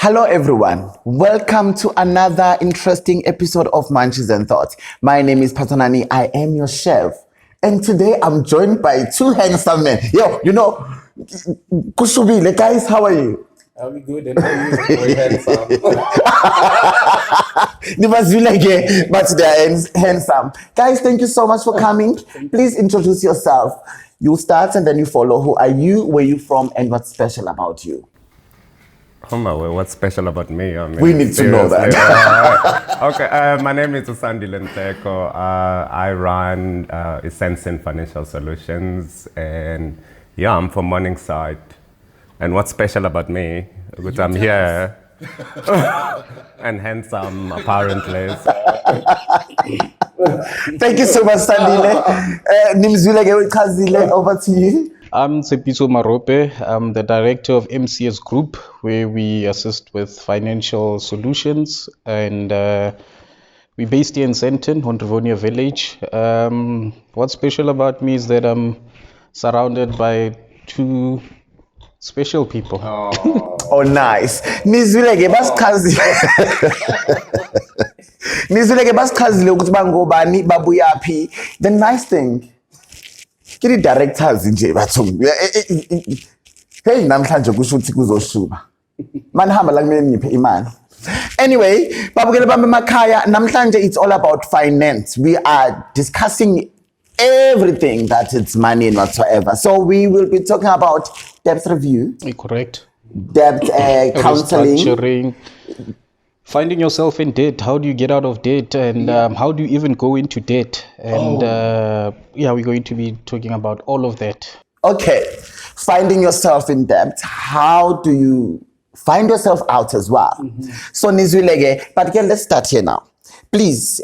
Hello everyone, welcome to another interesting episode of Munchies and Thoughts. My name is Patanani, I am your chef. And today I'm joined by two handsome men. Kushubile, guys, how are you? I'm good and how are you? Very handsome. They must be like, but they're handsome. Guys, thank you so much for coming. Please introduce yourself. You start and then you follow. Who are you, where you from, and what's special about you? Oh my word, what's special about me? I mean, We need to know that. Okay, my name is Usandi Lenteko. I run Essence Financial Solutions, and yeah, I'm from Morningside. And what's special about me? Because I'm here and handsome, apparently. Thank you so much, Sandile. Nimzwileke Kazile, over to you. I'm Tsepiso Marope. I'm the director of MCS Group, where we assist with financial solutions. And we're based here in Sandton, on Rivonia Village. What's special about me is that I'm surrounded by two special people. Oh, nice. Nizwileke basichazile ukuthi bangobani babuyaphi. The nice thing, kiri directors nje bathu. Hey, namhlanje kusho ukuthi kuzoshuba. Manihamba la kumele ngiphe imali. Anyway, babukele bami emakhaya, namhlanje it's all about finance. We are discussing everything that it's money and whatsoever. So we will be talking about debt review, Correct. debt counseling, Restructuring, finding yourself in debt. How do you get out of debt, and how do you even go into debt? And we're going to be talking about all of that. Okay, finding yourself in debt. How do you find yourself out as well? So Nizwileke, but again, let's start here now. Please,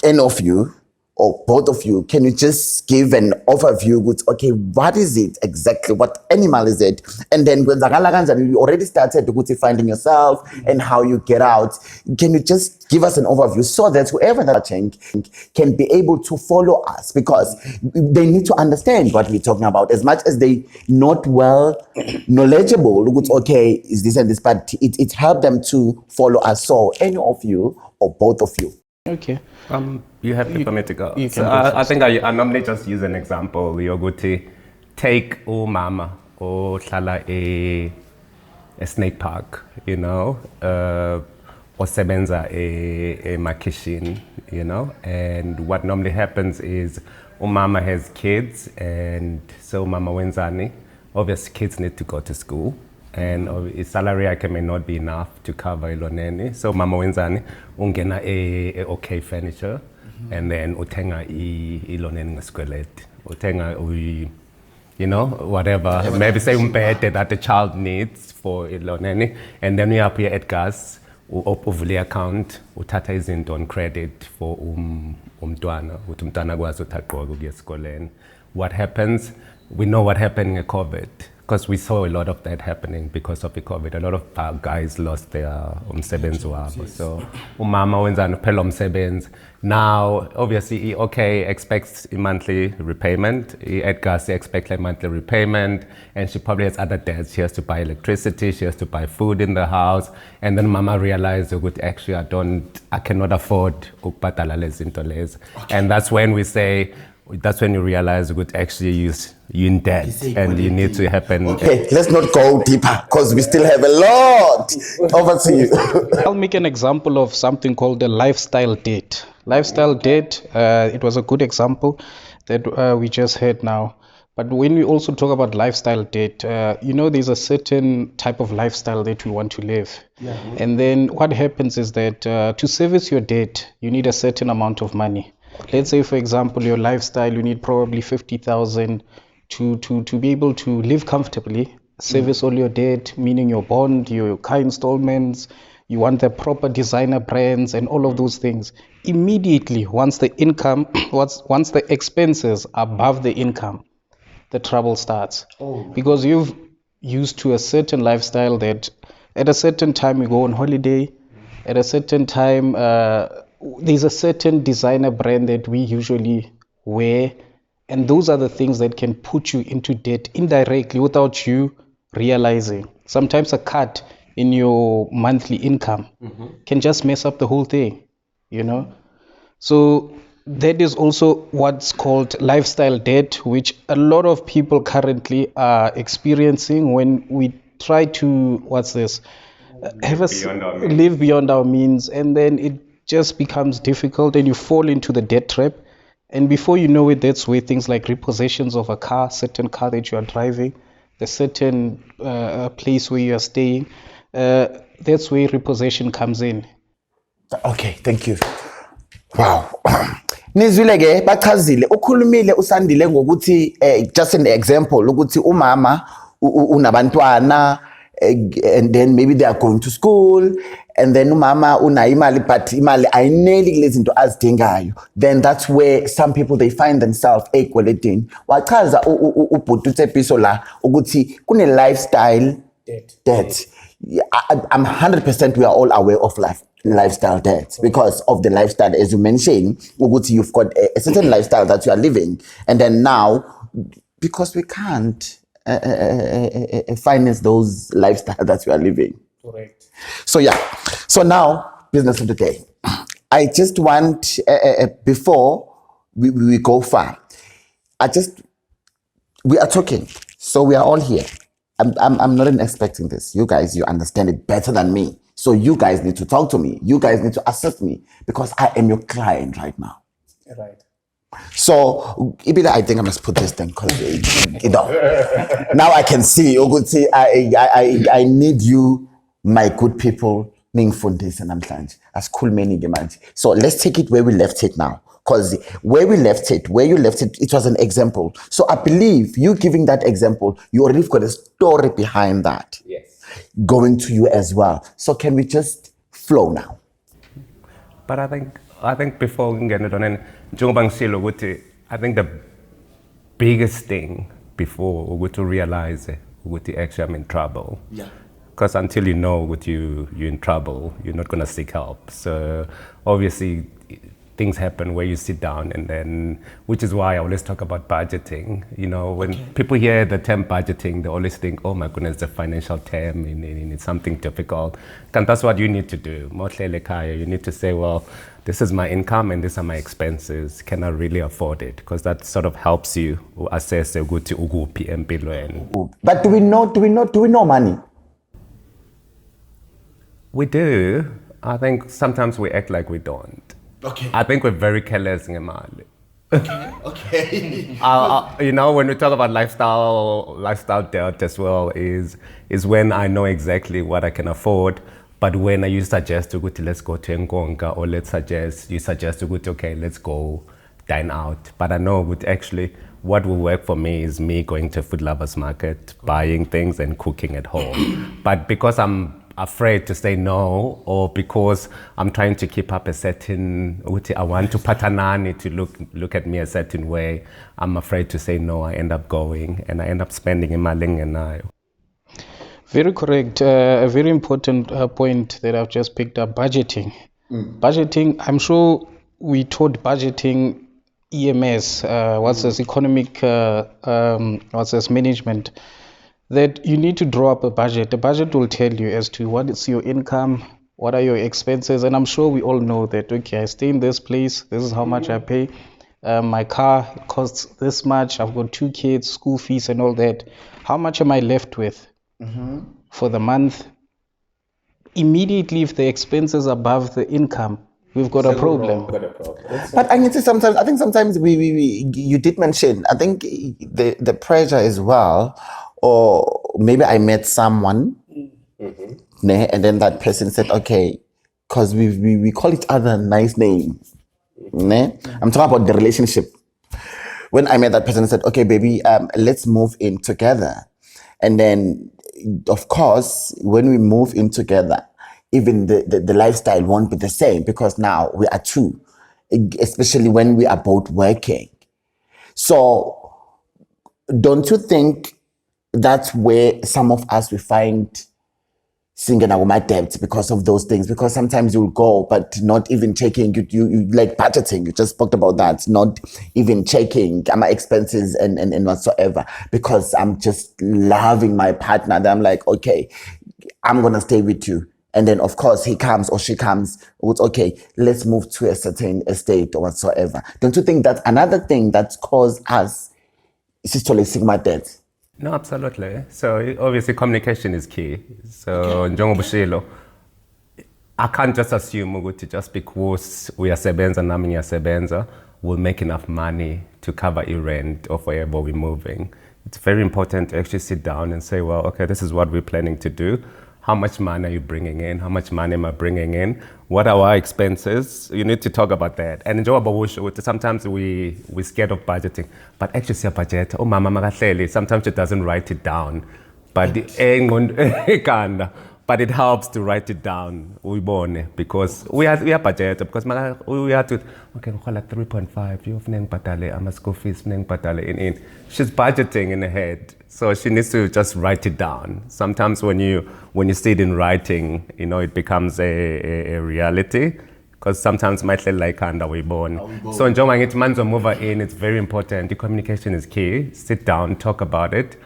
any of you or both of you, can you just give an overview with, okay, what is it exactly? What animal is it? And then when you already started with finding yourself and how you get out, can you just give us an overview so that whoever that watching can be able to follow us, because they need to understand what we're talking about as much as they not well knowledgeable. Okay, is this and this, but it helped them to follow us. So any of you or both of you. Okay. You have to permit to go. You So can go I think I normally just use an example. Yoguti, take umama or hlala a snake park, you know, or sebenza a makishin, you know. And what normally happens is umama has kids, and so mama wenzani. Obviously, kids need to go to school. And his salary may not be enough to cover iloneni. So mama wenzani ungena a okay furniture, and then utenga iloneni ngeskweleti. Utenga you know, whatever. Maybe say umbete that the child needs for iloneni, and then we have here at gas uvule account uthatha izinto on credit for umntwana ukuthi umntwana kwazi uthaqoka ukuya esikoleni. What happens? We know what happened in COVID, because we saw a lot of that happening because of the COVID. A lot of guys lost their umsebenzi wabo. So umama wenzani phela umsebenzi. Now obviously he expects a monthly repayment. At gas he expects a monthly repayment, and she probably has other debts. She has to buy electricity, she has to buy food in the house, and then mama realized actually I cannot afford ukubhatala lezi zinto lezi. And that's when you realize that actually you're in debt and you need to happen. Okay, let's not go deeper because we still have a lot. Over to you. I'll make an example of something called the lifestyle debt. Lifestyle debt, it was a good example that we just heard now. But when we also talk about lifestyle debt, there's a certain type of lifestyle that we want to live. Yeah. And then what happens is that to service your debt, you need a certain amount of money. Let's say, for example, your lifestyle, you need probably 50,000 to be able to live comfortably, service all your debt, meaning your bond, your car installments, you want the proper designer brands and all of those things. Immediately, once the expenses are above the income, the trouble starts. Because you've used to a certain lifestyle that at a certain time you go on holiday, at a certain time there's a certain designer brand that we usually wear, and those are the things that can put you into debt indirectly without you realizing. Sometimes a cut in your monthly income can just mess up the whole thing, you know. So that is also what's called lifestyle debt, which a lot of people currently are experiencing when we try to live beyond our means, and then it just becomes difficult, and you fall into the debt trap. And before you know it, that's where things like repossessions of a car, certain car that you are driving, the certain place where you are staying, that's where repossession comes in. Okay, thank you. Wow. Nizwile ke bachazile ukhulumile usandile ngokuthi just an example ukuthi umama unabantwana and then maybe they are going to school and then umama unayo imali but imali ayineli kulezi zinto azidingayo, then that's where some people they find themselves ekweletini. Wachaza ubhuti uThebiso la ukuthi kune lifestyle debt. I'm 100% we are all aware of lifestyle debt because of the lifestyle, as you mentioned, you've got a certain lifestyle that you are living, and then now because we can't finance those lifestyle that you are living. Correct. So yeah, so now business of the day. I just want before we go far, we are talking, so we are all here. I'm not even expecting this. You guys, you understand it better than me. So you guys need to talk to me. You guys need to assist me because I am your client right now. Right. So I think I must put this thing because now I can see. I need you, my good people. As cool many demands. So let's take it where we left it now. Because where you left it, it was an example. So I believe you giving that example, you already got a story behind that. Yes. Going to you as well. So can we just flow now? But I think before we can get it on, I think the biggest thing before we to realize actually I'm in trouble. Yeah. Because until you know you're in trouble, you're not gonna seek help. So obviously things happen where you sit down and then, which is why I always talk about budgeting. You know, when people hear the term budgeting, they always think, oh my goodness, it's a financial term and it's something difficult. And that's what you need to do. You need to say, well, this is my income and these are my expenses. Can I really afford it? Because that sort of helps you assess a good empilo. But do we know money? We do. I think sometimes we act like we don't. Okay. I think we're very careless in Mali. Okay. You know, when we talk about lifestyle debt as well, is when I know exactly what I can afford. But when you suggest to go to let's go to Ngonga, or you suggest to go to okay, let's go dine out. But I know actually what will work for me is me going to Food Lovers Market, buying things and cooking at home. But because I'm afraid to say no, or because I'm trying to keep up a certain, I want to patanani to look at me a certain way, I'm afraid to say no. I end up going and I end up spending in my lingenayo. Very correct. A very important point that I've just picked up, budgeting. Budgeting, I'm sure we taught budgeting EMS, economic management, that you need to draw up a budget. The budget will tell you as to what is your income, what are your expenses, and I'm sure we all know that, okay, I stay in this place, this is how much I pay, my car costs this much, I've got 2 kids, school fees and all that. How much am I left with for the month? Immediately, if the expenses are above the income, we've got a problem. But I need to sometimes we you did mention, I think the pressure as well, or maybe I met someone, and then that person said, okay, because we call each other nice names. I'm talking about the relationship. When I met that person, I said, okay, baby, let's move in together. And then, of course, when we move in together, even the lifestyle won't be the same because now we are two, especially when we are both working. So don't you think that's where some of us we find singing our debts because of those things? Because sometimes you'll go, but not even checking, you like budgeting, you just spoke about that, not even checking my expenses and whatsoever, because I'm just loving my partner. Then I'm like, okay, I'm going to stay with you. And then, of course, he comes or she comes with, okay, let's move to a certain estate or whatsoever. Don't you think that's another thing that's caused us systolic sigma debt? No, absolutely. So obviously communication is key. So njengoba ushilo, I can't just assume ukuthi just because uyasebenza nami ngiyasebenza, we'll make enough money to cover a rent of wherever we're moving. It's very important to actually sit down and say, well, okay, this is what we're planning to do. How much money are you bringing in? How much money am I bringing in? What are our expenses? You need to talk about that. And sometimes we're scared of budgeting, but actually see a budget. Oh, mama makahleli. Sometimes she doesn't write it down, but but it helps to write it down. Because we are budget because we have to okay, like 3.5. You have patale. I'm a school fees patale in. She's budgeting in her head. So she needs to just write it down. Sometimes when you see it in writing, it becomes a reality. Because sometimes might feel like we born. So in manzo mover in, it's very important. The communication is key. Sit down, talk about it.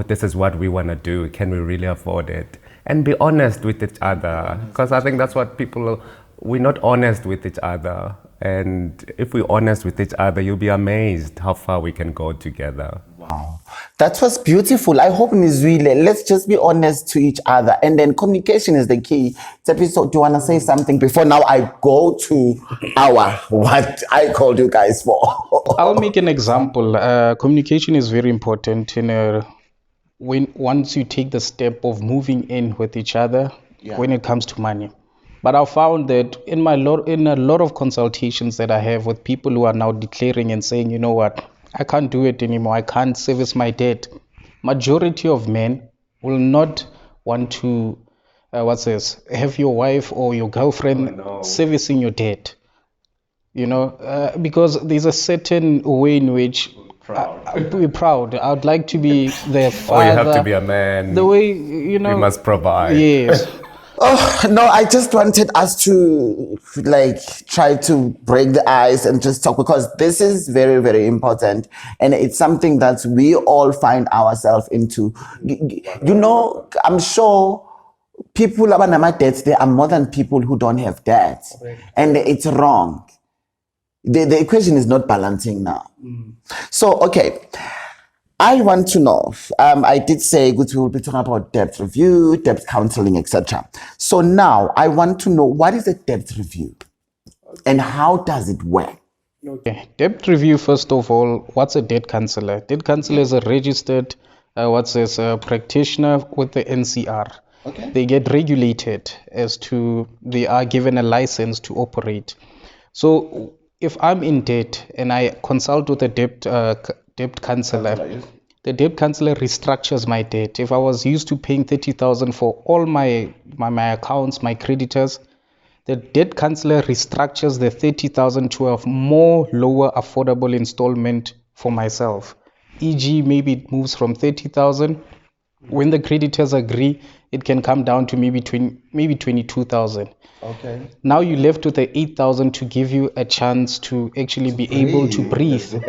This is what we want to do. Can we really afford it? And be honest with each other. Because I think that's what we're not honest with each other. And if we're honest with each other, you'll be amazed how far we can go together. Wow. That was beautiful. I hope Nizwile, let's just be honest to each other. And then communication is the key. So do you want to say something before now I go to what I called you guys for? I'll make an example. Communication is very important once you take the step of moving in with each other when it comes to money. But I found that in a lot of consultations that I have with people who are now declaring and saying, you know what, I can't do it anymore. I can't service my debt. Majority of men will not want to, have your wife or your girlfriend servicing your debt. Because there's a certain way in which we're proud. I'd like to be their father. Oh, you have to be a man. The way, You must provide. Yes. Oh, no, I just wanted us to try to break the ice and just talk because this is very, very important. And it's something that we all find ourselves into. I'm sure people who have debts, there are more than people who don't have debt. And it's wrong. The equation is not balancing now. So, okay. I want to know, I did say we will be talking about debt review, debt counseling, etc. So now I want to know, what is a debt review and how does it work? Okay, debt review, first of all, what's a debt counselor? Debt counselor is a registered practitioner with the NCR. Okay. They get regulated they are given a license to operate. So if I'm in debt and I consult with a debt counselor, the debt counselor restructures my debt. If I was used to paying 30,000 for all my accounts, my creditors, the debt counselor restructures the 30,000 to a more lower affordable installment for myself. E.g., maybe it moves from 30,000. When the creditors agree, it can come down to maybe 22,000. Okay. Now you're left with the 8,000 to give you a chance to actually be able to breathe.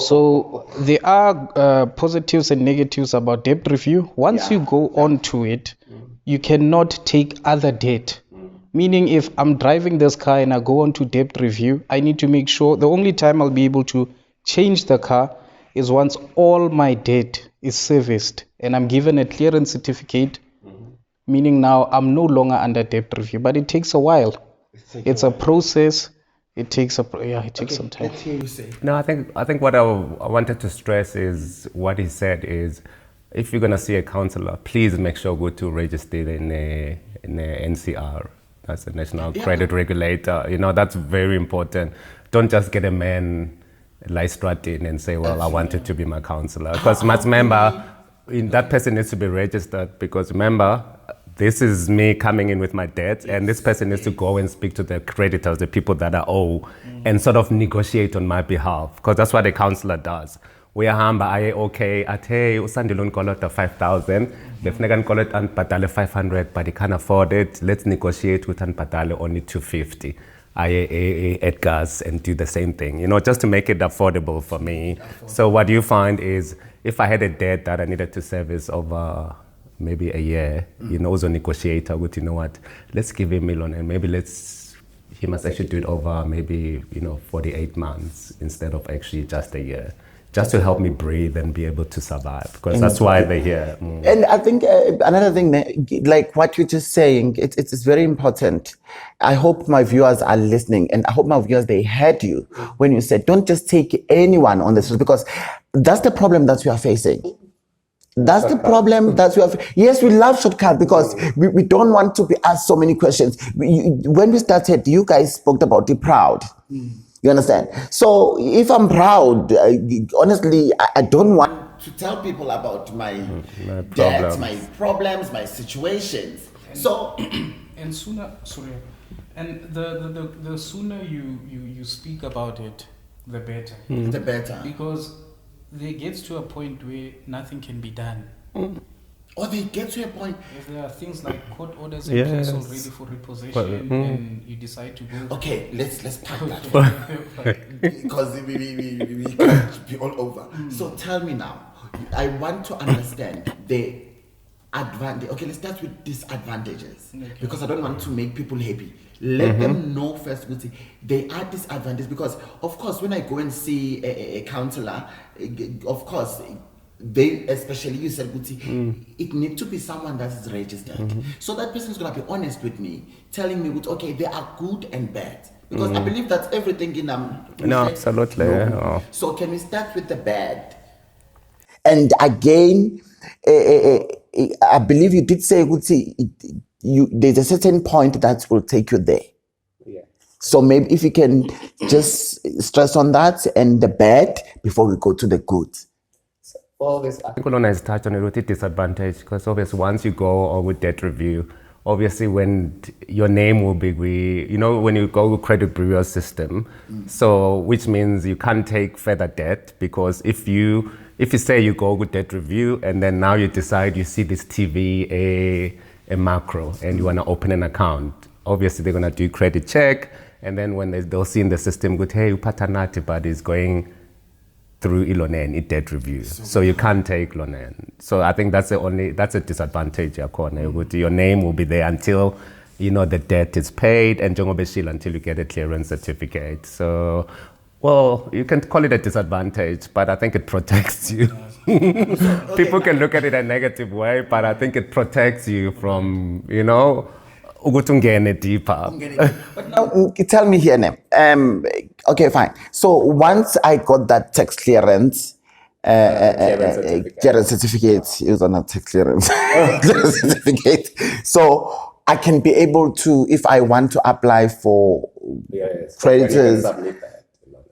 So there are positives and negatives about debt review. Once you go on to it, you cannot take other debt. Meaning if I'm driving this car and I go on to debt review, I need to make sure the only time I'll be able to change the car is once all my debt is serviced and I'm given a clearance certificate. Meaning now I'm no longer under debt review, but it takes a while. It's a process. It takes some time. No, I think what I wanted to stress is what he said is, if you're gonna see a counselor, please make sure go to register in the NCR. That's the National Credit Regulator. That's very important. Don't just get a man straight in and say, well, I wanted to be my counselor. Because must remember, that person needs to be registered, because remember, this is me coming in with my debt, and this person needs to go and speak to the creditors, the people that are owed, and sort of negotiate on my behalf, because that's what a counselor does. We are humble, okay, at hey, usandilon kolota 5,000, definitely kolot and patale 500, but he can't afford it. Let's negotiate with and patale only 250. Edgar's and do the same thing, just to make it affordable for me. So what you find is, if I had a debt that I needed to service over maybe a year, you know, as a negotiator, with, you know what, let's give him a loan and maybe he must actually do it over maybe, 48 months instead of actually just a year, just to help me breathe and be able to survive, because that's why they're here. And I think another thing, like what you're just saying, it's very important. I hope my viewers are listening, and I hope my viewers, they heard you when you said, don't just take anyone on this, because that's the problem that we are facing. That's the problem that we have. Yes, we love shortcut because we don't want to be asked so many questions. When we started, you guys spoke about the proud. You understand? So if I'm proud, honestly, I don't want to tell people about my debts, my problems, my situations. So and sooner, sorry, and the sooner you speak about it, the better. The better. Because there gets to a point where nothing can be done. Or they get to a point. If there are things like court orders in place already for repossession, and you decide to go. Okay, let's pack that because we can't be all over. So tell me now. I want to understand the advantage. Okay, let's start with disadvantages, because I don't want to make people happy. Let them know first, they are disadvantages, because of course when I go and see a counselor, of course they, especially you said, it needs to be someone that is registered. So that person is going to be honest with me, telling me, okay, they are good and bad. Because I believe that everything in them. No, absolutely. Yeah. So can we start with the bad? And again, I believe you did say, there's a certain point that will take you there. Yeah. So maybe if you can just stress on that and the bad before we go to the good. I think Olona has touched on it with the disadvantage, because obviously once you go on with debt review, obviously when your name will be, when you go with credit bureau system, so which means you can't take further debt, because if you say you go with debt review and then now you decide you see this TV, a macro, and you want to open an account, obviously they're going to do credit check, and then when they'll see in the system, good, hey, upatanati, but it's going through Ilonen, debt review. So you can't take Lonen. So I think that's a disadvantage, your name will be there until, the debt is paid, and until you get a clearance certificate. So, well, you can call it a disadvantage, but I think it protects you. People can look at it a negative way, but I think it protects you from, deeper. But now, tell me here, Nem. Okay, fine. So once I got that tax clearance, clearance certificate, it was not tax clearance, clearance certificate. So I can be able to, if I want to apply for creditors.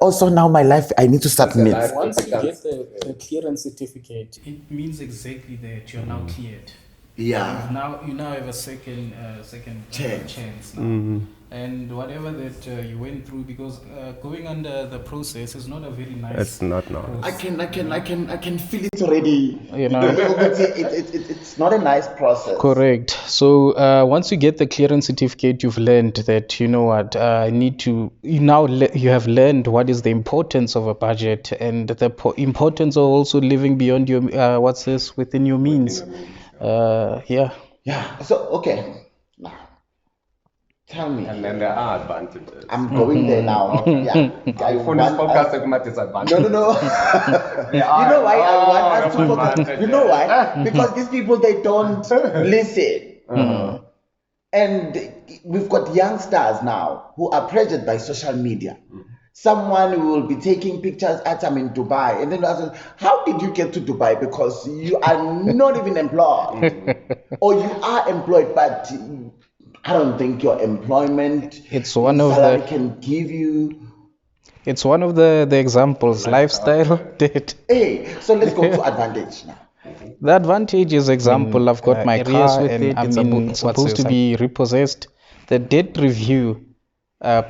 Also, now my life, I need to submit. Once you get the clearance certificate, it means exactly that you're now cleared. Yeah. You now have a second chance now. And whatever that you went through, because going under the process is not a very nice. It's not. No. I can feel it already. It's not a nice process. Correct. So once you get the clearance certificate, you've learned that you have learned what is the importance of a budget, and the importance of also living beyond your within your means. Yeah. So okay. Now, tell me. And then there are advantages. I'm going there now. Yeah. For this podcast, segment is advantage. No. You know why I want us to focus? You know why? Because these people, they don't listen. And we've got youngsters now who are pressured by social media. Someone who will be taking pictures at them in Dubai, and then ask, how did you get to Dubai? Because you are not even employed, or you are employed, but I don't think your employment salary can give you. It's one of the examples. Lifestyle debt. Hey, so let's go to advantage now. The advantage is example. I've got my car, and it's supposed to be repossessed. The debt review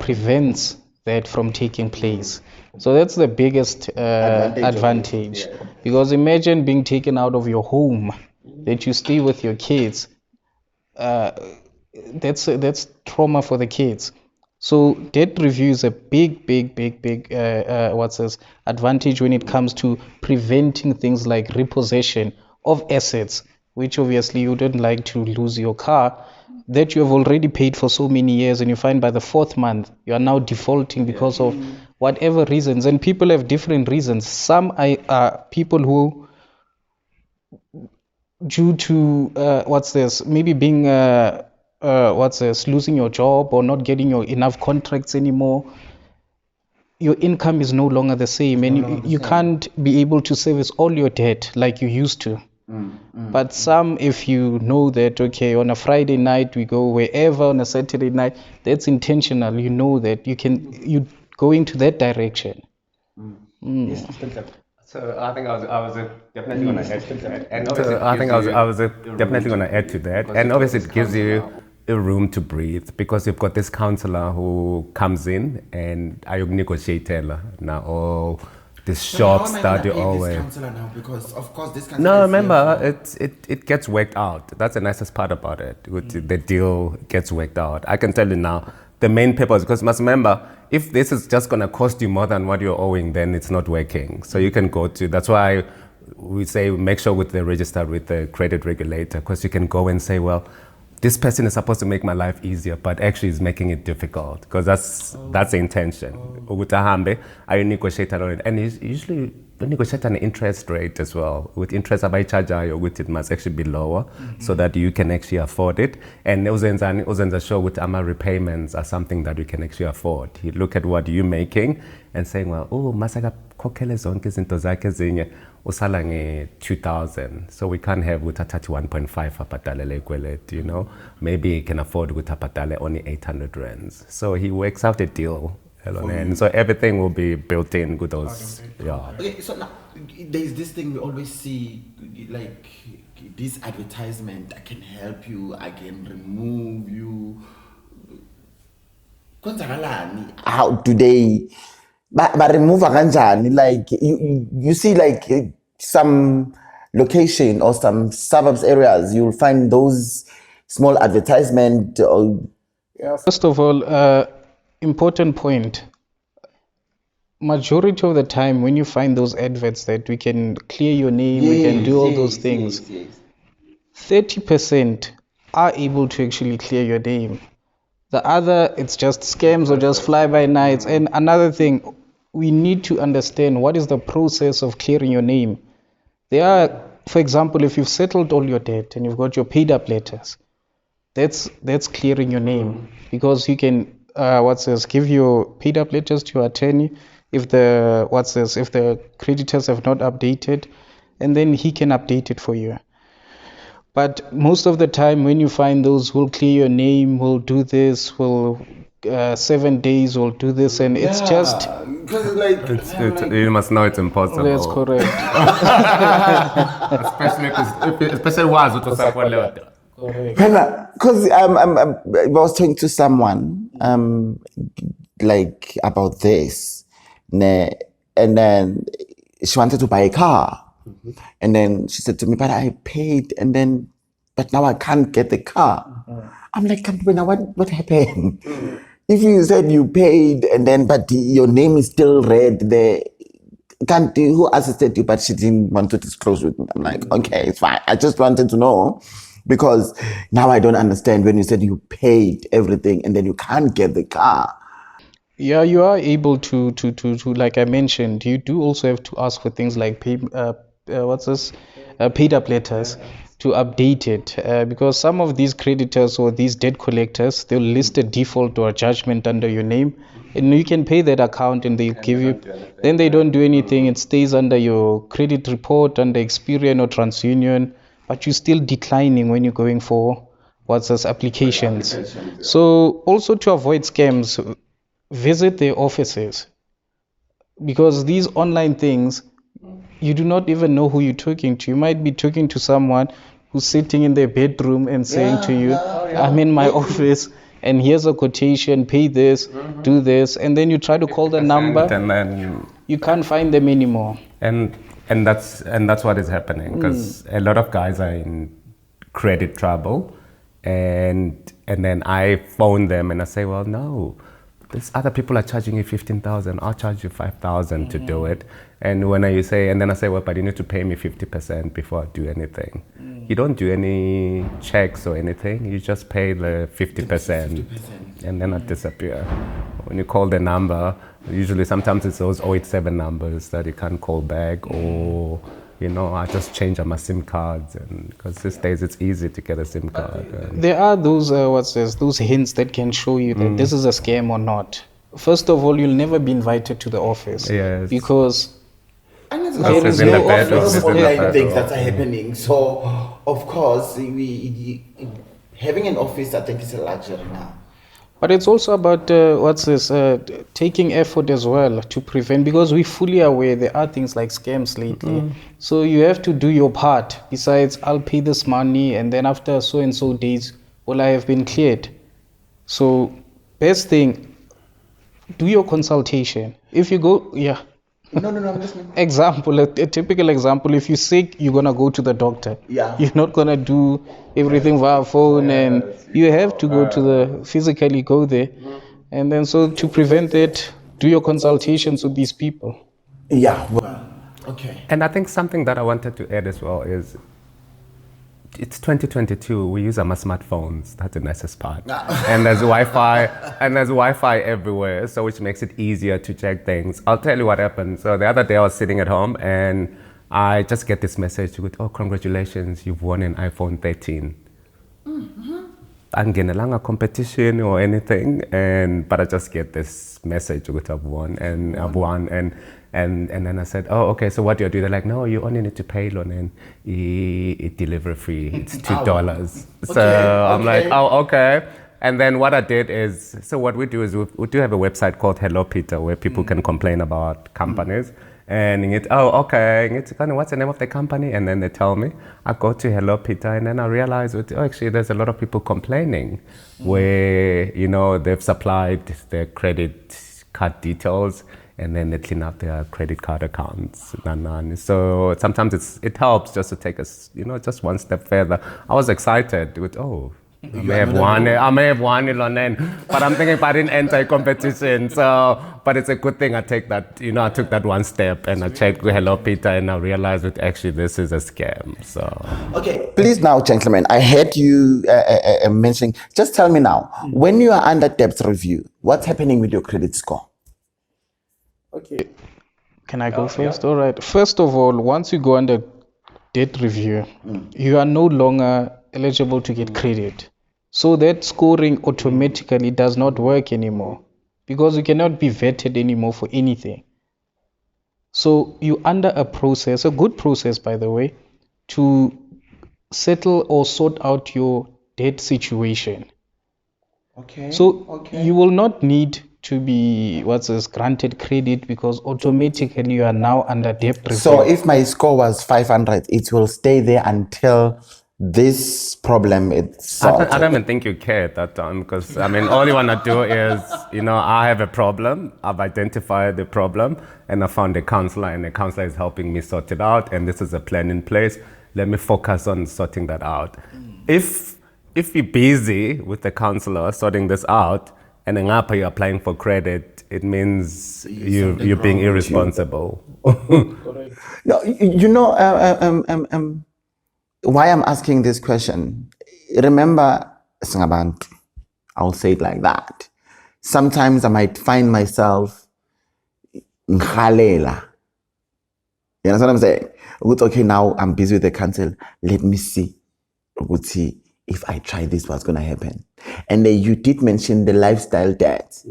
prevents that from taking place. So that's the biggest advantage. Because imagine being taken out of your home, that you stay with your kids. That's trauma for the kids. So debt review is a big advantage when it comes to preventing things like repossession of assets which obviously you don't like to lose your car, that you have already paid for so many years, and you find by the fourth month you are now defaulting because of whatever reasons. And people have different reasons. Some are people who, due to maybe being losing your job or not getting your enough contracts anymore, your income is no longer the same, and you can't be able to service all your debt like you used to. But some, if you know that, okay, on a Friday night we go wherever, on a Saturday night, that's intentional. You know that you going to that direction. So I think I was definitely going to add to that, and obviously I was definitely going to add to that, and obviously it gives you a room to breathe because you've got this counselor who comes in and I negotiate now, or this shop start you always. Now, because of course this counselor. No, remember it gets worked out. That's the nicest part about it. The deal gets worked out. I can tell you now. The main purpose, because must remember, if this is just going to cost you more than what you're owing, then it's not working. So you can go to, that's why we say make sure with the registered with the credit regulator, because you can go and say, well, this person is supposed to make my life easier, but actually is making it difficult, because that's the intention. I negotiate on it, and usually you negotiate an interest rate as well. With interest, it must actually be lower, so that you can actually afford it. And uzenza show with ama repayments are something that you can actually afford. You look at what you're making and saying, well, oh, masaka kokhele zonke izinto zakhe zinye usala nge-2,000, so we can't have uthathathi 1.5 aphatalele kweleti, you know. Maybe he can afford utapatale only 800 rands. So he works out a deal. And so everything will be built in with those. Yeah. Okay, so now there's this thing we always see, like this advertisement. I can help you. I can remove you. How do they? But remove kanjani? Like you see, like some location or some suburbs areas, you'll find those small advertisement. Yeah. First of all, important point. Majority of the time, when you find those adverts that we can clear your name, we can do all those things, 30% are able to actually clear your name. The other, it's just scams or just fly-by-nights. And another thing, we need to understand what is the process of clearing your name. There are, for example, if you've settled all your debt and you've got your paid-up letters, that's clearing your name, because you can give your paid-up letters to your attorney if the creditors have not updated, and then he can update it for you. But most of the time, when you find those who'll clear your name, will do this, will 7 days, will do this, and it's just. You must know it's impossible. That's correct. especially was with the because I was talking to someone like about this, and then she wanted to buy a car. And then she said to me, but I paid, but now I can't get the car. I'm like, what happened? If you said you paid but your name is still red there, who assisted you? But she didn't want to disclose with me. I'm like, okay, it's fine. I just wanted to know, because now I don't understand when you said you paid everything and then you can't get the car. Yeah, you are able to like I mentioned, you do also have to ask for things like paid up letters to update it, because some of these creditors or these debt collectors, they'll list a default or a judgment under your name, and you can pay that account and they'll give you, then they don't do anything. It stays under your credit report, under Experian or TransUnion, but you're still declining when you're going for applications. So also, to avoid scams, visit their offices, because these online things, you do not even know who you're talking to. You might be talking to someone who's sitting in their bedroom and saying to you, I'm in my office and here's a quotation, pay this, do this, and then you try to call the number and then you can't find them anymore. And that's what is happening, because a lot of guys are in credit trouble, and then I phone them and I say, well, no, these other people are charging you 15,000. I'll charge you 5,000 to do it. And when you say, and then I say, well, but you need to pay me 50% before I do anything. You don't do any checks or anything. You just pay the 50%, and then I disappear. When you call the number, usually sometimes it's those 087 numbers that you can't call back, or I just change my SIM cards, and because these days it's easy to get a SIM card. There are those those hints that can show you that this is a scam or not. First of all, you'll never be invited to the office. Yes. Because and it's there is in the no bedroom. office. of in the online bedroom. things that are happening. So, of course, having an office, I think, is a luxury now. But it's also about taking effort as well to prevent, because we're fully aware there are things like scams lately. So you have to do your part. Besides, I'll pay this money, and then after so and so days, will I have been cleared? So best thing, do your consultation. If you go, No, I'm listening. Example, a typical example, if you're sick, you're gonna go to the doctor. Yeah. You're not gonna do everything via phone, and you have to go to the physically go there. And then so to prevent that, do your consultations with these people. Yeah, well, okay. And I think something that I wanted to add as well is, it's 2022. We use our smartphones. That's the nicest part. And there's Wi-Fi everywhere, so which makes it easier to check things. I'll tell you what happened. So the other day I was sitting at home and I just get this message with, "Oh, congratulations, you've won an iPhone 13." Angenelanga competition or anything, but I just get this message with I've won and then I said, "Oh, okay, so what do I do?" They're like, "No, you only need to pay Lonen delivery fee. It's $2." So I'm like, "Oh, okay." And then what I did is, so what we do is we do have a website called Hello Peter where people can complain about companies. And it's, "Oh, okay, it's kind of, what's the name of the company?" And then they tell me. I go to Hello Peter, and then I realize, actually, there's a lot of people complaining where, they've supplied their credit card details, and then they clean up their credit card accounts. So sometimes it helps just to take us, just one step further. I was excited with, I may have won it, Lonen, but I'm thinking if I didn't enter a competition. So, but it's a good thing I take that, I took that one step and I checked with Hello Peter, and I realized that actually this is a scam. So, okay, please now, gentlemen, I heard you mentioning, just tell me now, when you are under debt review, what's happening with your credit score? Okay. Can I go first? Yeah. All right. First of all, once you go under debt review, you are no longer eligible to get credit. So that scoring automatically does not work anymore, because you cannot be vetted anymore for anything. So you under a process, a good process, by the way, to settle or sort out your debt situation. Okay. So you will not need to be granted credit, because automatically you are now under debt review. So if my score was 500, it will stay there until this problem is solved. I don't even think you care at that time, because all you want to do is, I have a problem, I've identified the problem, and I found a counselor, and the counselor is helping me sort it out, and this is a plan in place. Let me focus on sorting that out. If you're busy with the counselor sorting this out, and then after you're applying for credit, it means you're being irresponsible. No, why I'm asking this question, remember, singabantu, I'll say it like that. Sometimes I might find myself nghalela. You understand what I'm saying? Okay, now I'm busy with the council. Let me see if I try this, what's going to happen. And then you did mention the lifestyle debt.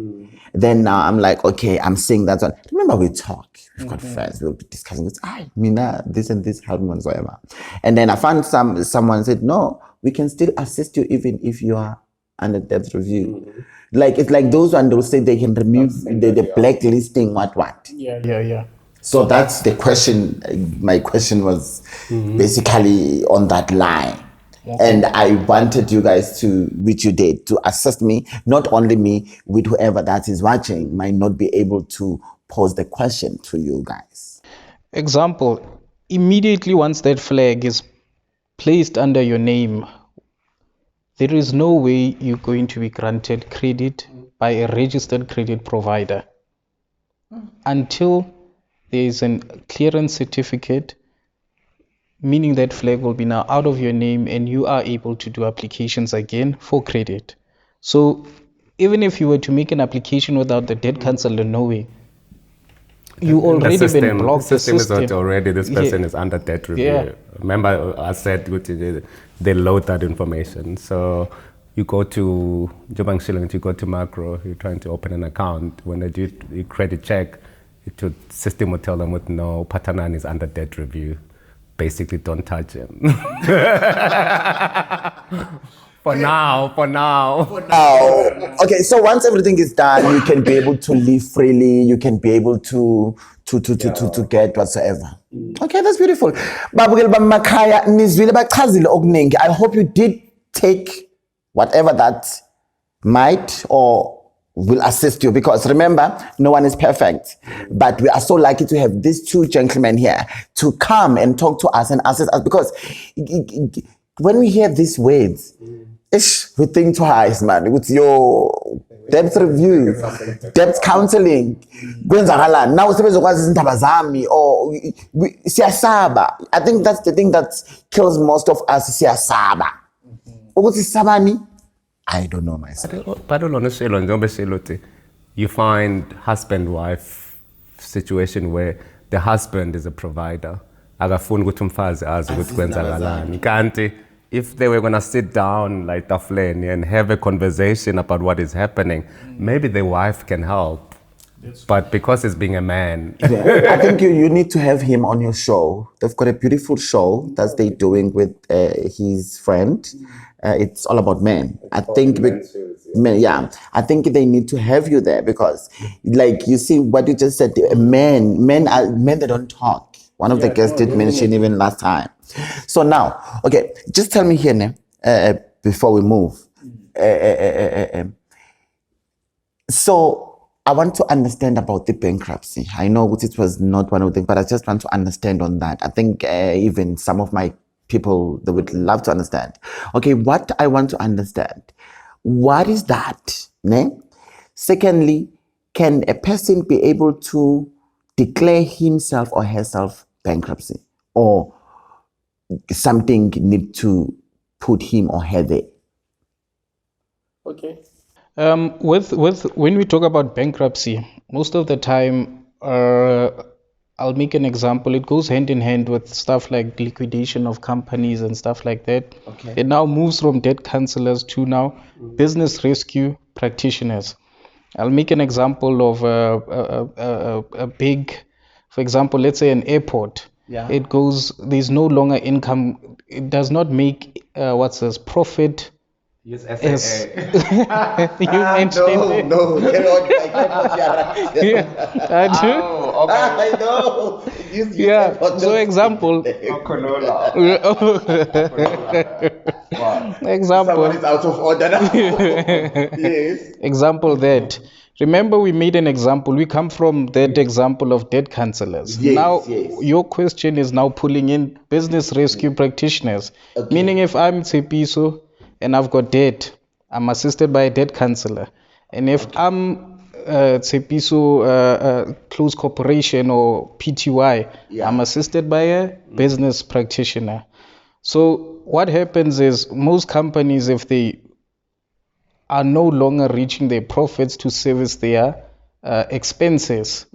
Then now I'm like, okay, I'm seeing that one. Remember, we talk. We've got friends. We'll be discussing this. Mina, this and this, help me whatsoever. And then I found someone said, no, we can still assist you even if you are under debt review. Like, it's like those ones, they'll say they can remove the blacklisting, what. Yeah. So that's the question. My question was basically on that line. Okay. And I wanted you guys to, which you did, to assist me, not only me, with whoever that is watching might not be able to pose the question to you guys. Example, immediately once that flag is placed under your name, there is no way you're going to be granted credit by a registered credit provider until there is a clearance certificate, meaning that flag will be now out of your name and you are able to do applications again for credit. So even if you were to make an application without the debt counselor knowing, you already been blocked. The system is not already, this person is under debt review. Yeah. Remember, I said they load that information. So you go to Jobang Shilling, you go to Macro, you're trying to open an account. When they do a credit check, the system will tell them with no, Patanan is under debt review. Basically, don't touch him. For now. Okay, so once everything is done, you can be able to live freely. You can be able to get whatsoever. Okay, that's beautiful. Babukeli bamakhaya nizwile bachazile okuningi. I hope you did take whatever that might or will assist you, because remember, no one is perfect, but we are so lucky to have these two gentlemen here to come and talk to us and assist us, because when we hear these words, we think twice, man. With your debt review, debt counseling, now or siyasaba. I think that's the thing that kills most of us. Siyasaba. I don't know myself. You find husband-wife situation where the husband is a provider. If they were going to sit down like Tafleni and have a conversation about what is happening, maybe the wife can help. But because he's being a man. Yeah. I think you need to have him on your show. They've got a beautiful show that they're doing with his friend. It's all about men. I think I think they need to have you there, because like you see what you just said, men that don't talk. One of the guests did mention even last time. So now, okay, just tell me here before we move. So I want to understand about the bankruptcy. I know it was not one of them, but I just want to understand on that. I think even some of my people, they would love to understand. Okay, what I want to understand, what is that? Ne? Secondly, can a person be able to declare himself or herself bankruptcy, or something need to put him or her there? Okay. With when we talk about bankruptcy, most of the time, I'll make an example. It goes hand in hand with stuff like liquidation of companies and stuff like that. Okay. It now moves from debt counselors to now business rescue practitioners. I'll make an example of a big, for example, let's say an airport. Yeah. It goes, there's no longer income. It does not make profit. Yes, Yes. You mentioned it. No, Yeah, I do. Oh, okay. I know. Yeah. So example. Example. Someone is out of order now. Yes. Example that. Remember, we made an example. We come from that example of debt counselors. Yes, now, yes. your question is now pulling in business rescue practitioners. Okay. Meaning, if I'm Tsepiso and I've got debt, I'm assisted by a debt counselor. And if I'm Tsepiso Close Corporation or PTY, I'm assisted by a business practitioner. So what happens is most companies, if they are no longer reaching their profits to service their expenses,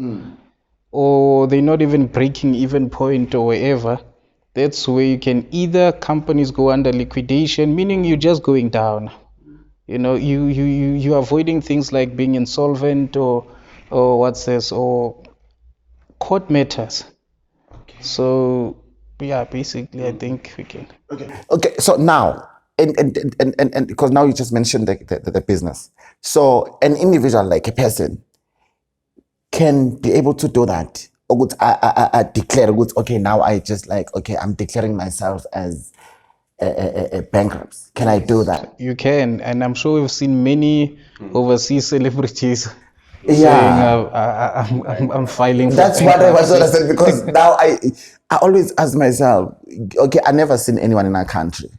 or they're not even breaking even point or wherever, that's where you can either companies go under liquidation, meaning you're just going down. You know, you're avoiding things like being insolvent or or court matters. So yeah, basically I think we can. Okay. So now, and because now you just mentioned the business. So an individual, like a person, can be able to do that. Or I declare, okay, now I just I'm declaring myself as a bankrupt. Can I do that? You can, and I'm sure we've seen many overseas celebrities Yeah. saying I'm filing for That's what I was bankruptcy. going to say, because now I always ask myself, okay, I never seen anyone in our country.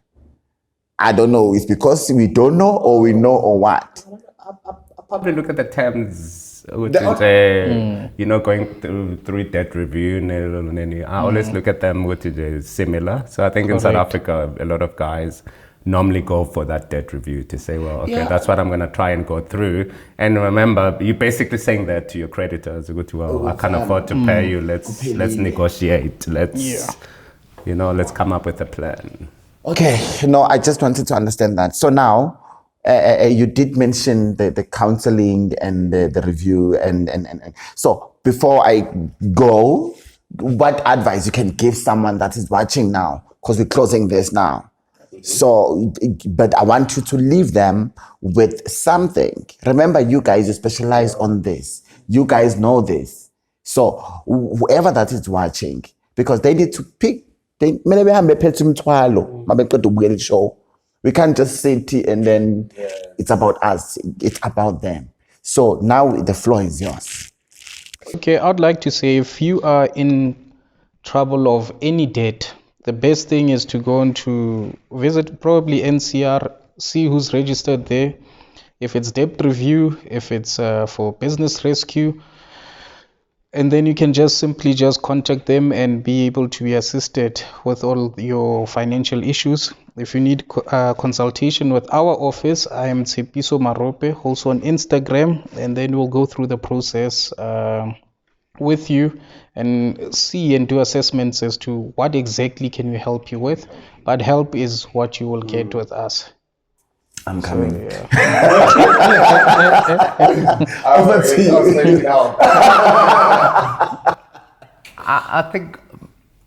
I don't know, it's because we don't know or we know or what. probably look at the terms, which The- is, you know, going through debt review. I always look at them, which is similar. So I think in South Correct. Africa, a lot of guys normally go for that debt review to say, well, okay, Yeah. that's what I'm going to try and go through. And remember, you're basically saying that to your creditors. Well, I can't afford to pay you. Let's negotiate. Let's, you know, let's come up with a plan. Okay, no, I just wanted to understand that. So now, you did mention the counseling and the review and so before I go, what advice you can give someone that is watching now? Because we're closing this now. So, but I want you to leave them with something. Remember, you guys, you specialize on this. You guys know this. So whoever that is watching, because they need to pick, maybe I'm a show. We can't just sit here and then it's about us. It's about them. So now the floor is yours. Okay, I'd like to say if you are in trouble of any debt, the best thing is to go on to visit probably NCR, see who's registered there. If it's debt review, if it's for business rescue, and then you can just simply just contact them and be able to be assisted with all your financial issues. If you need consultation with our office, I am Tsepiso Marope, also on Instagram, and then we'll go through the process with you and see and do assessments as to what exactly can we help you with. But help is what you will get with us. I'm coming. Over to you. I think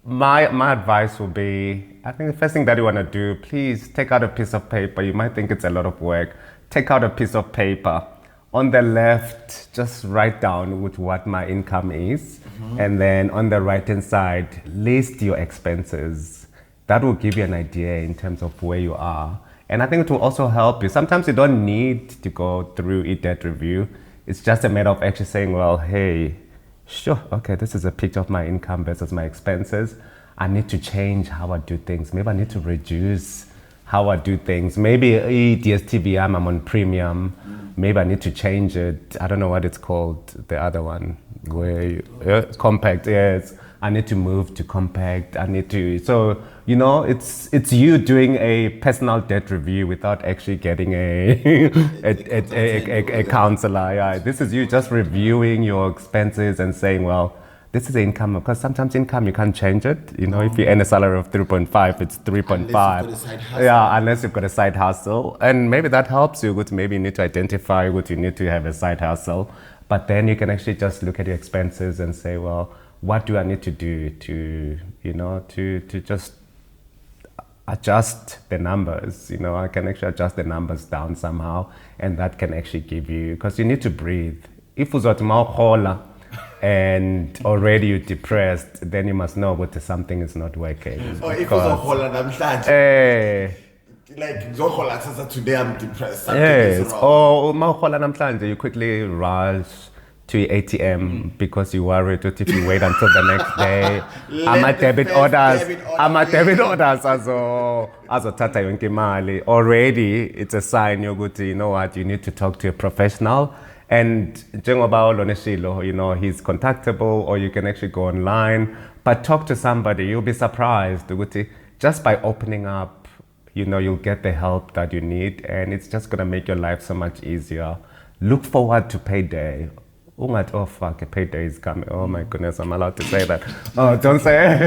my advice will be, I think the first thing that you want to do, please take out a piece of paper. You might think it's a lot of work. Take out a piece of paper. On the left, just write down what my income is. And then on the right-hand side, list your expenses. That will give you an idea in terms of where you are. And I think it will also help you. Sometimes you don't need to go through a debt review. It's just a matter of actually saying, well, hey, sure, okay, this is a picture of my income versus my expenses. I need to change how I do things. Maybe I need to reduce how I do things. Maybe DSTV, I'm on premium. Maybe I need to change it. I don't know what it's called, the other one. Where compact, yes. I need to move to compact. I need to, so, you know, it's you doing a personal debt review without actually getting a counselor. Yeah. This is you just reviewing your expenses and saying, well, this is the income, because sometimes income you can't change it. You know, if you earn a salary of 3.5, it's 3.5. Yeah, unless you've got a side hustle. And maybe that helps you. Maybe you need to identify what you need to have a side hustle. But then you can actually just look at your expenses and say, well, what do I need to do to, you know, to just adjust the numbers? You know, I can actually adjust the numbers down somehow, and that can actually give you, because you need to breathe. If uzothi and already you're depressed, then you must know what something is not working. Or if uzohola namhlanje, like uzohola sasa today I'm depressed. Something is wrong. Or mawuhola namhlanje, you quickly rush to your ATM because you worried that if you wait until the next day, ama debit orders azothatha yonke imali. Already it's a sign yokuthi, you know what, you need to talk to a professional. And njengoba Oloneshilo, you know, he's contactable, or you can actually go online, but talk to somebody. You'll be surprised ukuthi just by opening up, you know, you'll get the help that you need, and it's just gonna make your life so much easier. Look forward to payday. Oh fuck, a payday is coming. Oh my goodness, I'm allowed to say that. Oh, don't say,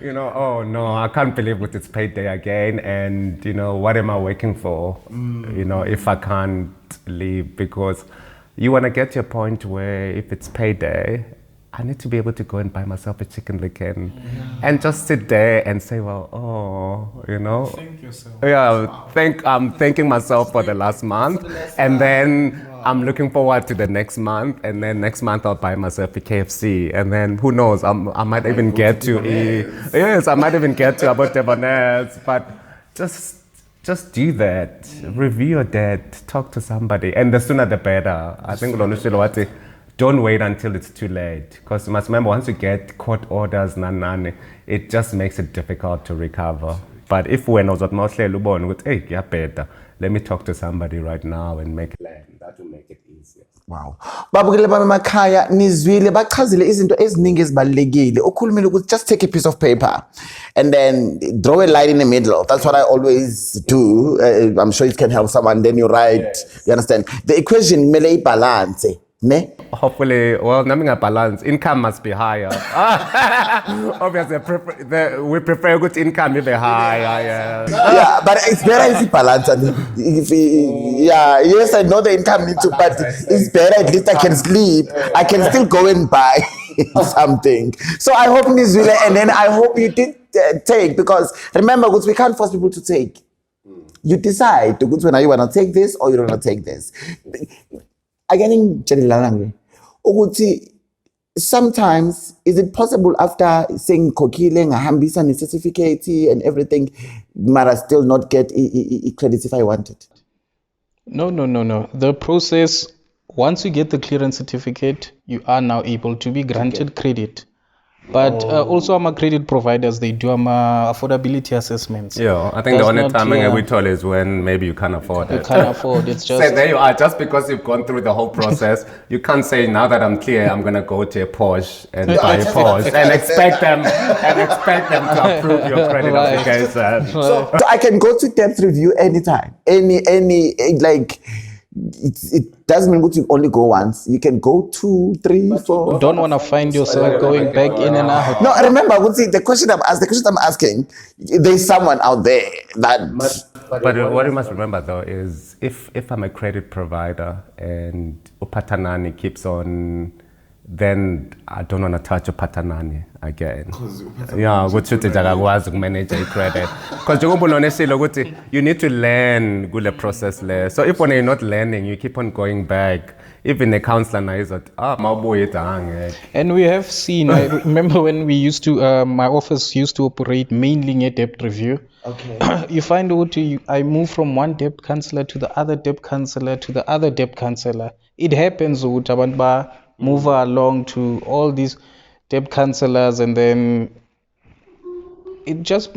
you know, oh no, I can't believe it's payday again. And, you know, what am I waiting for? You know, if I can't leave, because you want to get to a point where if it's payday, I need to be able to go and buy myself a chicken licken and just sit there and say, well, oh, you know. Thank yourself. Yeah, I'm thanking myself for the last month. And then I'm looking forward to the next month. And then next month I'll buy myself a KFC. And then who knows, I might even get to I might even get to about Debonair's. But just do that. Review your debt. Talk to somebody. And the sooner the better. I think don't wait until it's too late. Because you must remember, once you get court orders, it just makes it difficult to recover. But if when I was at Mosle Lubon with, hey, yeah, better, let me talk to somebody right now and make a plan. That will Wow. Babukile bami emakhaya nizwile bachazile izinto eziningi ezibalekile. Ukhulumile ukuthi just take a piece of paper and then draw a line in the middle. That's what I always do. I'm sure it can help someone. Then you write. Yes. You understand? The equation mele balance, ne? Hopefully, well, nothing a balance. Income must be higher. Obviously, we prefer good income if they're higher. Yeah. Yeah, but it's better if you balance. Yeah, yes, I know the income needs to, but it's better. At least I can sleep. I can still go and buy something. So I hope Nizwile, and then I hope you did take, because remember, we can't force people to take. You decide when you want to take this or you don't want to take this. Again, sometimes is it possible after saying kokile ngahambisa ne certificate and everything, mara still not get credits if I want it? No. The process, once you get the clearance certificate, you are now able to be granted credit. But also our credit providers, they do affordability assessments. Yeah, I think the only time we tell is when maybe you can't afford it. You can't afford. It's just so there you are. Just because you've gone through the whole process, you can't say now that I'm clear, I'm gonna go to a Porsche and buy a Porsche and expect them to approve your credit application. So I can go to debt review anytime. Like. It doesn't mean you only go once. You can go 2, 3, 4. You don't want to find yourself going back in and out. No, remember, the question I'm asking, there's someone out there that. But what you must remember though is if I'm a credit provider and upatanani keeps on, then I don't want to touch upatanani again. Yeah, to manage a credit. Because you need to learn the process. So if when you're not learning, you keep on going back. Even the counselor knows that, and we have seen, I remember when we used to, my office used to operate mainly a debt review. Okay. You find out I move from one debt counselor to the other debt counselor to the other debt counselor. It happens move along to all these debt counselors, and then it just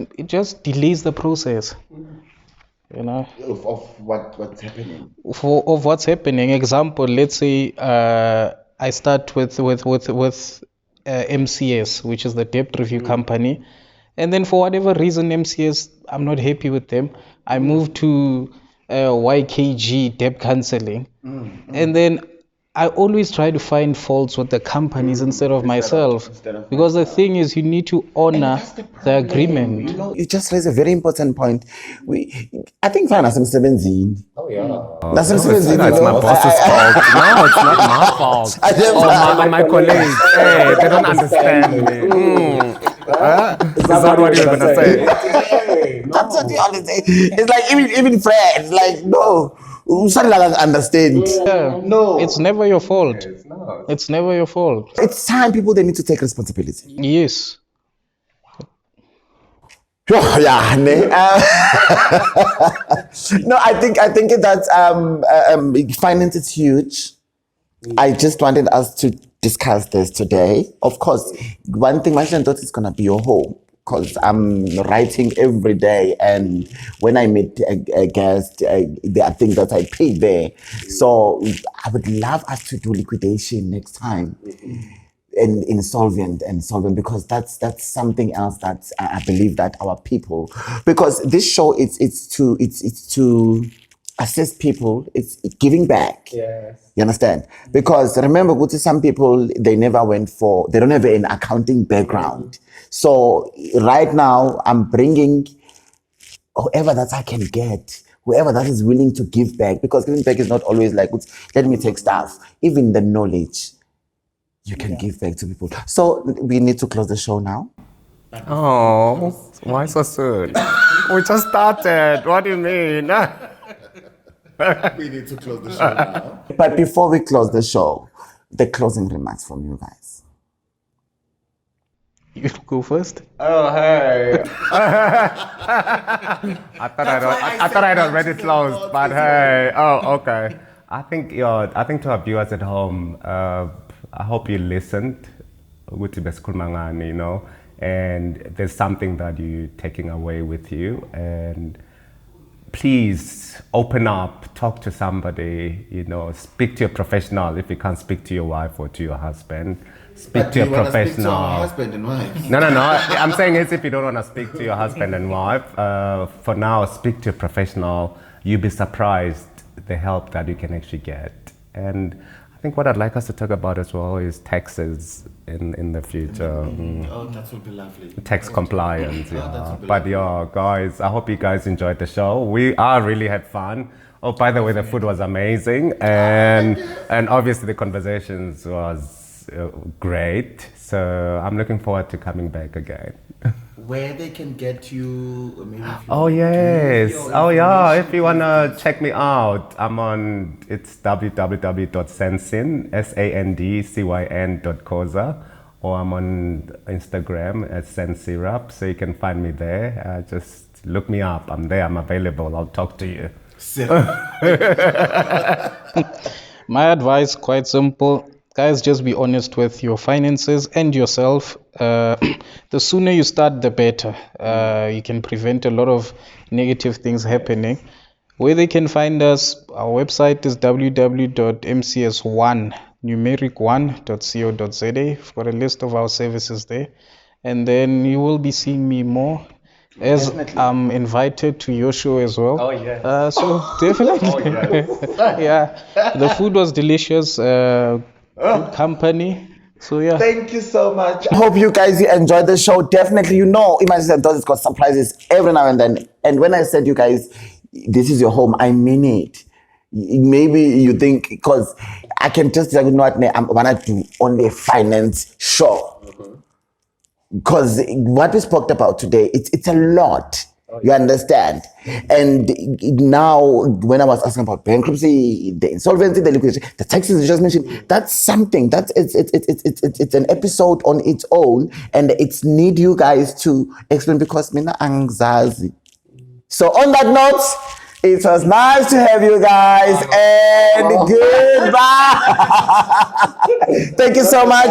delays the process. You know, of what's happening. Of what's happening. Example, let's say I start with MCS, which is the debt review company, and then for whatever reason MCS, I'm not happy with them. I move to YKG debt counseling, and then I always try to find faults with the companies instead of myself, because the thing is, you need to honor the agreement. You just raised a very important point. I think finance is 17. Oh yeah. That's it's my boss's fault. No, it's not my fault. My colleagues, hey, they don't understand me. Is that what you're gonna say? That's what you understand. It's like even friends, like no. Understand. Yeah. No, it's never your fault. It's never your fault. It's time people they need to take responsibility. Yes. Yeah. No, I think that finance is huge. I just wanted us to discuss this today. Of course, one thing my friend thought is gonna be your home, because I'm writing every day, and when I meet a guest, there are things that I pay there. So I would love us to do liquidation next time, and insolvent, because that's something else that I believe that our people, because this show it's to assist people, it's giving back. Yes. You understand? Because remember, go to some people, they don't have an accounting background. So right now, I'm bringing whoever that I can get, whoever that is willing to give back, because giving back is not always like, let me take stuff. Even the knowledge, you can give back to people. So we need to close the show now. Oh, why so soon? We just started. What do you mean? We need to close the show now. But before we close the show, the closing remarks from you guys. You go first. Oh, hey. I thought I'd already closed, but hey. Oh, okay. I think to our viewers at home, I hope you listened, you know, and there's something that you're taking away with you, and please open up, talk to somebody, you know, speak to a professional if you can't speak to your wife or to your husband. Speak to a professional. Speak to our husband and wife? No. I'm saying it's if you don't want to speak to your husband and wife. For now, speak to a professional. You'll be surprised the help that you can actually get. And I think what I'd like us to talk about as well is taxes in the future. Oh, that would be lovely. Tax compliance, yeah. that would be But yeah, guys, I hope you guys enjoyed the show. We really had fun. Oh, by the way, the food was amazing, and obviously the conversations was great. So I'm looking forward to coming back again. Where they can get you, or maybe if you Oh yes. Oh yeah. If you wanna check me out, I'm on. It's www.sandcyn sandcyn.coza, or I'm on Instagram at sandsyrup. So you can find me there. Just look me up. I'm there. I'm available. I'll talk to you. My advice, quite simple. Guys, just be honest with your finances and yourself. The sooner you start, the better. You can prevent a lot of negative things happening. Where they can find us, our website is www.mcs1 numeric1.co.za. We've got a list of our services there. And then you will be seeing me more as I'm invited to your show as well. Oh yeah. So definitely. Oh, yes. Yeah, the food was delicious. Good company. So yeah. Thank you so much. I hope you guys enjoyed the show. Definitely, you know, Imagine and Does got surprises every now and then. And when I said you guys, this is your home, I mean it. Maybe you think, because I can just tell you what I'm gonna do only a finance show. Because what we spoke about today, it's a lot. You understand? And now, when I was asking about bankruptcy, the insolvency, the liquidation, the taxes you just mentioned, that's something. It's an episode on its own, and it's need you guys to explain, because mina angzazi. So on that note, it was nice to have you guys, and goodbye. Thank you so much.